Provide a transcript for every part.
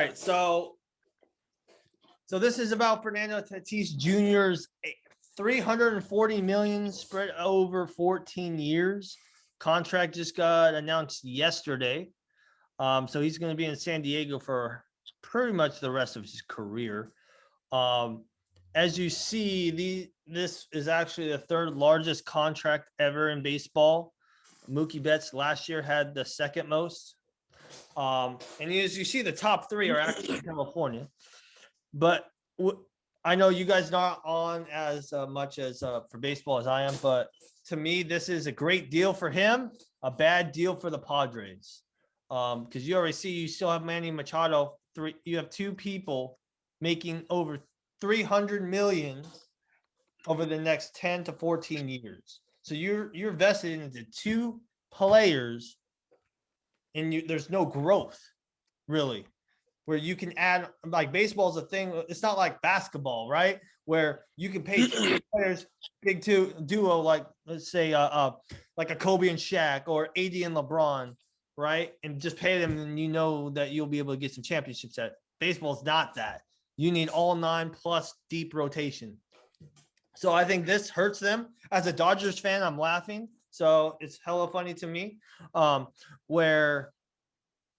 right, so this is about Fernando Tatis Jr.'s $340 million spread over 14 years. Contract just got announced yesterday. So he's going to be in San Diego for pretty much the rest of his career. As you see, this is actually the third largest contract ever in baseball. Mookie Betts last year had the second most. And as you see, the top three are actually in California. But I know you guys not on as much as for baseball as I am, but to me, this is a great deal for him, a bad deal for the Padres. Because you already see you still have Manny Machado. You have two people making over $300 million over the next 10 to 14 years. So you're vested into two players, and there's no growth, really, where you can add, like baseball is a thing. It's not like basketball, right? Where you can pay two players, big duo, like let's say like a Kobe and Shaq or AD and LeBron, right? And just pay them, and you know that you'll be able to get some championships at. Baseball's not that. You need all 9 plus deep rotation. So I think this hurts them. As a Dodgers fan, I'm laughing. So it's hella funny to me. Where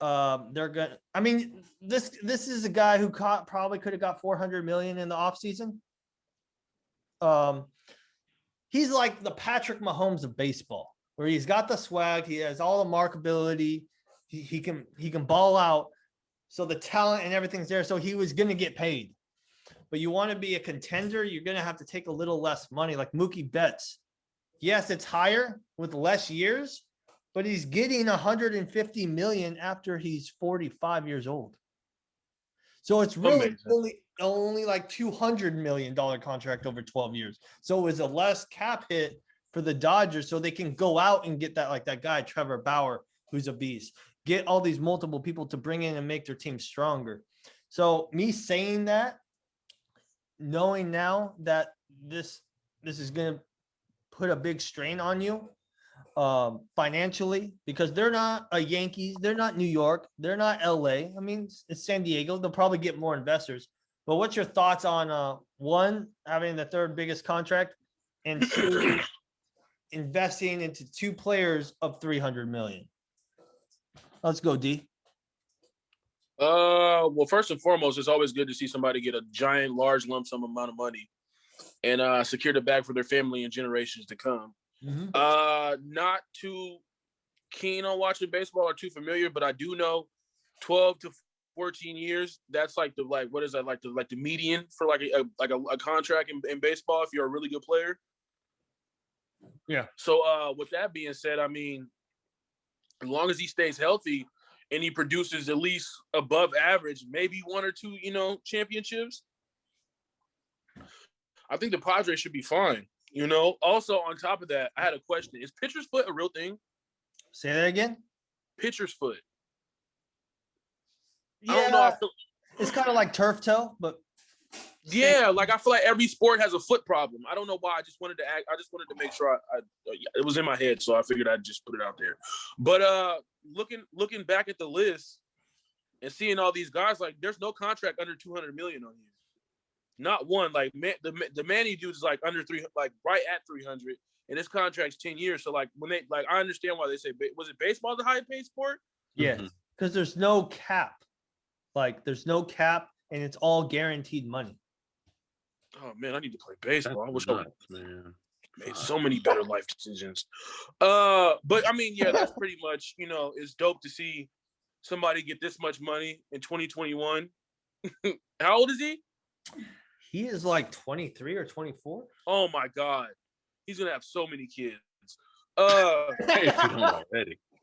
they're gonna. I mean, this is a guy who probably could have got $400 million in the offseason. He's like the Patrick Mahomes of baseball, where he's got the swag, he has all the markability, he can ball out. So the talent and everything's there. So he was gonna get paid. But you want to be a contender, you're gonna have to take a little less money, like Mookie Betts. Yes, it's higher with less years, but he's getting $150 million after he's 45 years old. So it's really only like $200 million contract over 12 years. So it was a less cap hit for the Dodgers, so they can go out and get that, like that guy, Trevor Bauer, who's a beast. Get all these multiple people to bring in and make their team stronger. So me saying that, knowing now that this is going to put a big strain on you financially, because they're not a Yankees, they're not New York, they're not LA. I mean, it's San Diego. They'll probably get more investors. But what's your thoughts on one, having the third biggest contract, and two, investing into two players of $300 million? Let's go, D. Well, first and foremost, it's always good to see somebody get a giant, large lump sum amount of money and secure the bag for their family and generations to come. Mm-hmm. Not too keen on watching baseball or too familiar, but I do know 12 to 14 years. That's like what is that, like the median for like a contract in baseball if you're a really good player. Yeah. So with that being said, I mean, as long as he stays healthy and he produces at least above average, maybe one or two, championships, I think the Padres should be fine. Also on top of that, I had a question. Is pitcher's foot a real thing? Say that again? Pitcher's foot. Yeah, I don't know. It's kind of like turf toe, but yeah, like I feel like every sport has a foot problem. I don't know why. I just wanted to make sure it was in my head, so I figured I'd just put it out there. But looking back at the list and seeing all these guys, like there's no contract under $200 million on here. Not one. Like the Manny dude is like under 300, like right at 300, and his contract's 10 years. So like when they like, I understand why they say, was it baseball the highest paid sport? Yeah, because there's no cap. Like there's no cap, and it's all guaranteed money. Oh man, I need to play baseball. I wish I made so many better life decisions. But I mean, yeah, that's pretty much, it's dope to see somebody get this much money in 2021. How old is he? He is like 23 or 24. Oh my God. He's gonna have so many kids.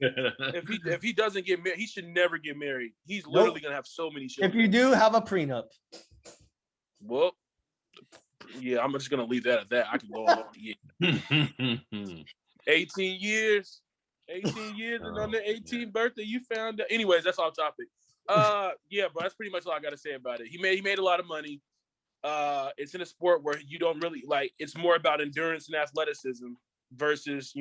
If he doesn't get married, he should never get married. He's literally gonna have so many children. If you do, have a prenup. Well, yeah, I'm just gonna leave that at that. I can go on. 18 years, and on the 18th birthday, you found out. Anyways, that's off topic. Yeah, but that's pretty much all I gotta say about it. He made a lot of money. It's in a sport where you don't really like. It's more about endurance and athleticism versus,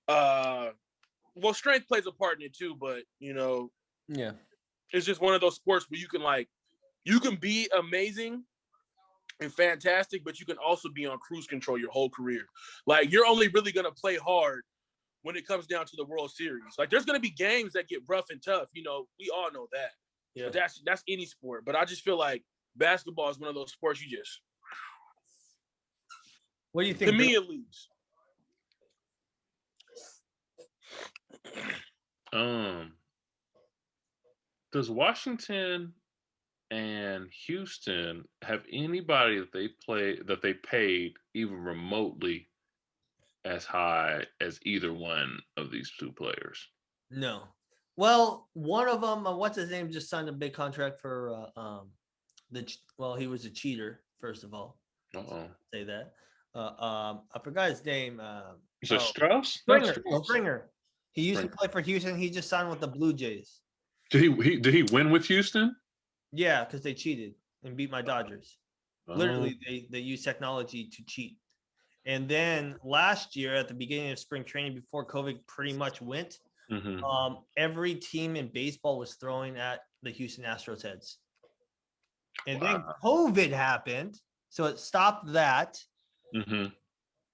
well, strength plays a part in it too. But yeah, it's just one of those sports where you can be amazing and fantastic, but you can also be on cruise control your whole career. Like, you're only really going to play hard when it comes down to the World Series. Like, there's going to be games that get rough and tough. We all know that. Yeah. But that's any sport. But I just feel like basketball is one of those sports you just. What do you think? To me, at least. Does Washington and Houston have anybody that they paid even remotely as high as either one of these two players? No. Well, one of them, what's his name, just signed a big contract for he was a cheater, first of all. Say that. I forgot his name. Is it Strauss? Springer. He used to play for Houston. He just signed with the Blue Jays. Did he win with Houston? Yeah, because they cheated and beat my Dodgers. Literally, they used technology to cheat. And then last year, at the beginning of spring training, before COVID pretty much went, every team in baseball was throwing at the Houston Astros heads. And then COVID happened, so it stopped that.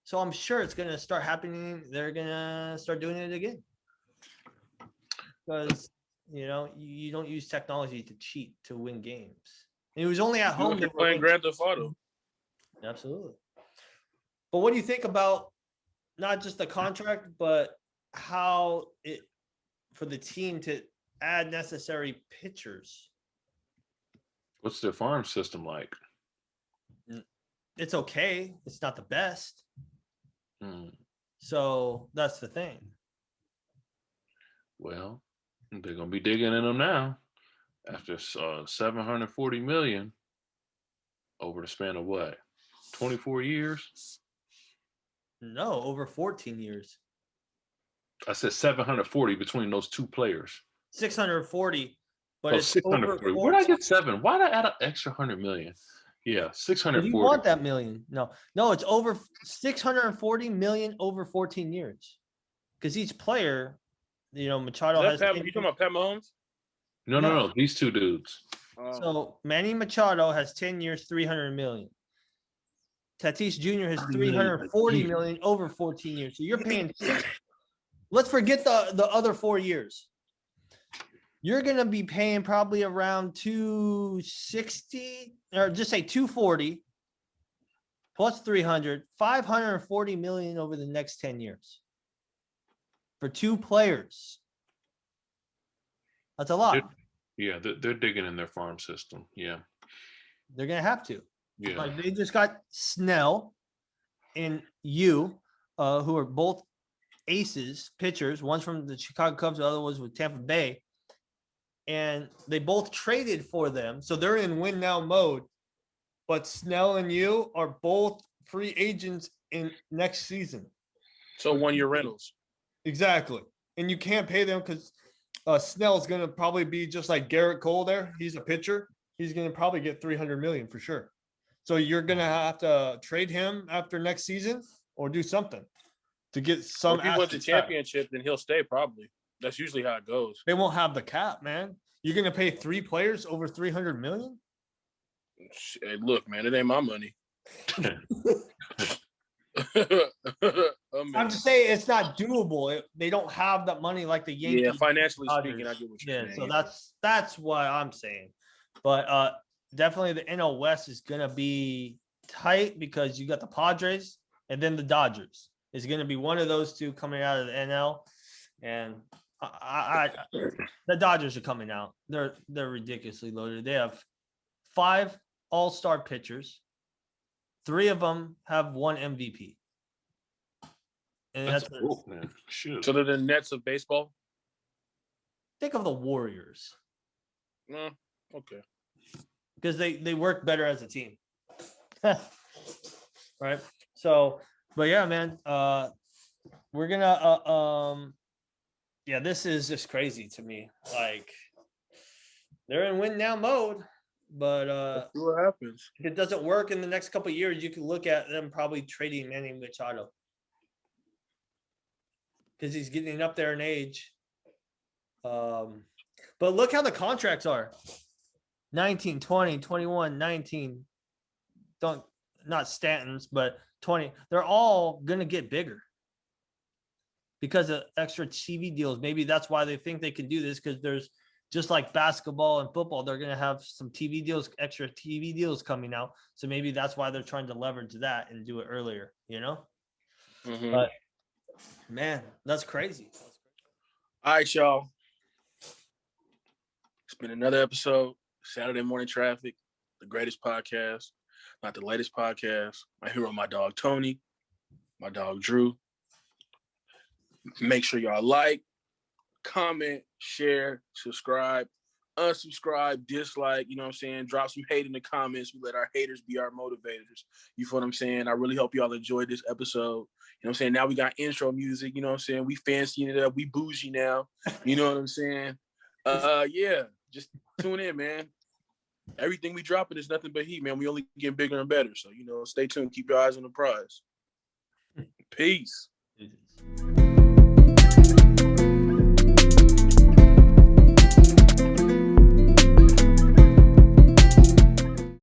So I'm sure it's going to start happening. They're going to start doing it again. Because, you don't use technology to cheat to win games. And it was only at home. They were playing Grand Theft Auto. Absolutely. But what do you think about not just the contract, but how it for the team to add necessary pitchers? What's their farm system like? It's okay. It's not the best. So that's the thing. Well, they're gonna be digging in them now after $740 million over the span of what? 24 years? No, over 14 years. I said 740 between those two players. 640, but it's 640. Where did I get 7? Why did I add an extra 100 million? Yeah, 640. You want that million? No, it's over 640 million over 14 years. Because each player, Machado has. You talking about Pat Mahomes? No. These two dudes. So Manny Machado has 10 years, 300 million. Tatis Jr. has 340 million over 14 years. So you're paying. Let's forget the other 4 years. You're going to be paying probably around 260 or just say 240 plus 300, 540 million over the next 10 years for 2 players. That's a lot. They're digging in their farm system. Yeah. They're going to have to. Yeah. Like they just got Snell and who are both aces, pitchers. One's from the Chicago Cubs, the other was with Tampa Bay. And they both traded for them. So they're in win now mode. But Snell and you are both free agents in next season. So 1-year rentals. Exactly. And you can't pay them because Snell's going to probably be just like Garrett Cole there. He's a pitcher. He's going to probably get 300 million for sure. So you're going to have to trade him after next season or do something to get some. If he wins the championship, then he'll stay probably. That's usually how it goes. They won't have the cap, man. You're going to pay 3 players over 300 million? Hey, look, man, it ain't my money. I'm just saying it's not doable. They don't have that money like the Yankees. Yeah, financially speaking, I get what you're saying. So that's why I'm saying. But definitely the NL West is going to be tight because you got the Padres and then the Dodgers. It's going to be one of those two coming out of the NL. And the Dodgers are coming out. They're ridiculously loaded. They have 5 all-star pitchers. 3 of them have 1 MVP. And that's cool, man. Shoot. So they're the Nets of baseball? Think of the Warriors. Okay. Because they work better as a team. Right? So, but yeah, man, we're gonna this is just crazy to me. Like they're in win now mode, but let's see what happens. If it doesn't work in the next couple of years, you can look at them probably trading Manny Machado. Because he's getting up there in age. But look how the contracts are. 19, 20, 21, 19. Not Stanton's, but 20. They're all going to get bigger because of extra TV deals. Maybe that's why they think they can do this, because there's just like basketball and football, they're going to have some TV deals, extra TV deals coming out. So maybe that's why they're trying to leverage that and do it earlier, you know? Mm-hmm. But man, that's crazy. All right, y'all. It's been another episode, Saturday Morning Traffic, the greatest podcast, not the latest podcast. I'm here with my dog Tony, my dog Drew. Make sure y'all like, comment, share, subscribe, unsubscribe, dislike, you know what I'm saying? Drop some hate in the comments. We let our haters be our motivators. You feel what I'm saying? I really hope y'all enjoyed this episode. You know what I'm saying? Now we got intro music, you know what I'm saying? We fancying it up. We bougie now. You know what I'm saying? Yeah, just tune in, man. Everything we dropping is nothing but heat, man. We only getting bigger and better. So, you know, stay tuned. Keep your eyes on the prize. Peace.